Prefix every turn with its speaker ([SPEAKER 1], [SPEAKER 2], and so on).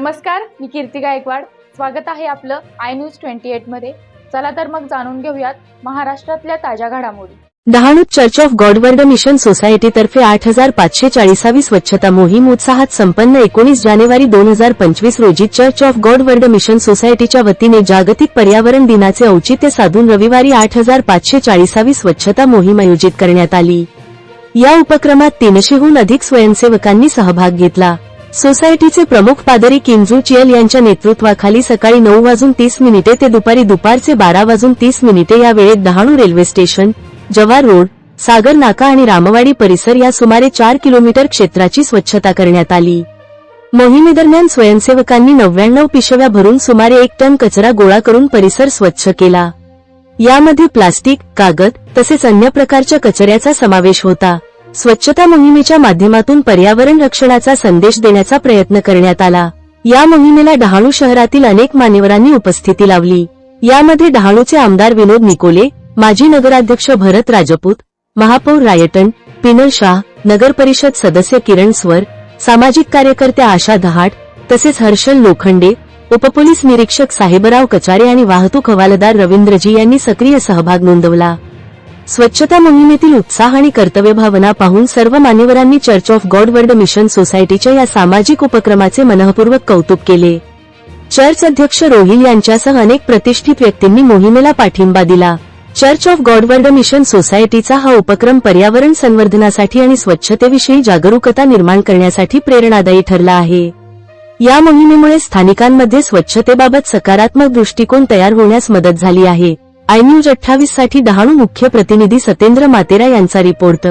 [SPEAKER 1] नमस्कार, मी कीर्ती गायकवाड. स्वागत आहे आपलं आय न्यूज 28 मध्ये. चला तर मग जाणून घेऊयात महाराष्ट्रातल्या ताज्या घडामोडी.
[SPEAKER 2] Dahanu church of God world mission सोसायटीतर्फे 8540वी स्वच्छता मोहीम उत्साहात संपन्न. 19 जानेवारी 2025 रोजी church of God world mission सोसायटीच्या वतीने जागतिक पर्यावरण दिनाचे औचित्य साधून रविवारी 8540वी स्वच्छता मोहीम आयोजित करण्यात आली. या उपक्रमात 300हून अधिक स्वयंसेवकांनी सहभाग घेतला. सोसायटीचे प्रमुख पादरी किंजू चियल यांच्या नेतृत्वाखाली सकाळी 9:30 ते दुपारचे 12:30 या वेळेत डहाणू रेल्वे स्टेशन, जवार रोड, सागर नाका आणि रामवाडी परिसर या सुमारे 4 किलोमीटर क्षेत्राची स्वच्छता करण्यात आली. मोहिमेदरम्यान स्वयंसेवकांनी 99 पिशव्या भरून सुमारे 1 टन कचरा गोळा करून परिसर स्वच्छ केला. यामध्ये प्लास्टिक, कागद तसेच अन्य प्रकारच्या कचऱ्याचा समावेश होता. स्वच्छता मोहिमेच्या माध्यमातून पर्यावरण रक्षणाचा संदेश देण्याचा प्रयत्न करण्यात आला. या मोहिमेला डहाणू शहरातील अनेक मान्यवरांनी उपस्थिती लावली. यामध्ये डहाणूचे आमदार विनोद निकोले, माजी नगराध्यक्ष भरत राजपूत, महापौर रायटन, पिनल शाह, नगर परिषद सदस्य किरण स्वर, सामाजिक कार्यकर्त्या आशा दहाट तसेच हर्षल लोखंडे, उपपोलीस निरीक्षक साहेबराव कचारे आणि वाहतूक हवालदार रवींद्रजी यांनी सक्रिय सहभाग नोंदवला. स्वच्छता मोहिमेतील उत्साह आणि कर्तव्यभावना पाहून सर्व मान्यवरांनी church of God world mission सोसायटीच्या या सामाजिक उपक्रमाचे मनःपूर्वक कौतुक केले. चर्च अध्यक्ष रोहिल यांच्यासह अनेक प्रतिष्ठित व्यक्तींनी मोहिमेला पाठिंबा दिला. Church of God world mission सोसायटीचा हा उपक्रम पर्यावरण संवर्धनासाठी आणि स्वच्छतेविषयी जागरूकता निर्माण करण्यासाठी प्रेरणादायी ठरला आहे. या मोहिमेमुळे स्थानिकांमध्ये स्वच्छतेबाबत सकारात्मक दृष्टिकोन तयार होण्यास मदत झाली आहे. आय न्यूज 28 साठी डहाणू मुख्य प्रतिनिधी सतेंद्र मातेरा यांचा रिपोर्ट.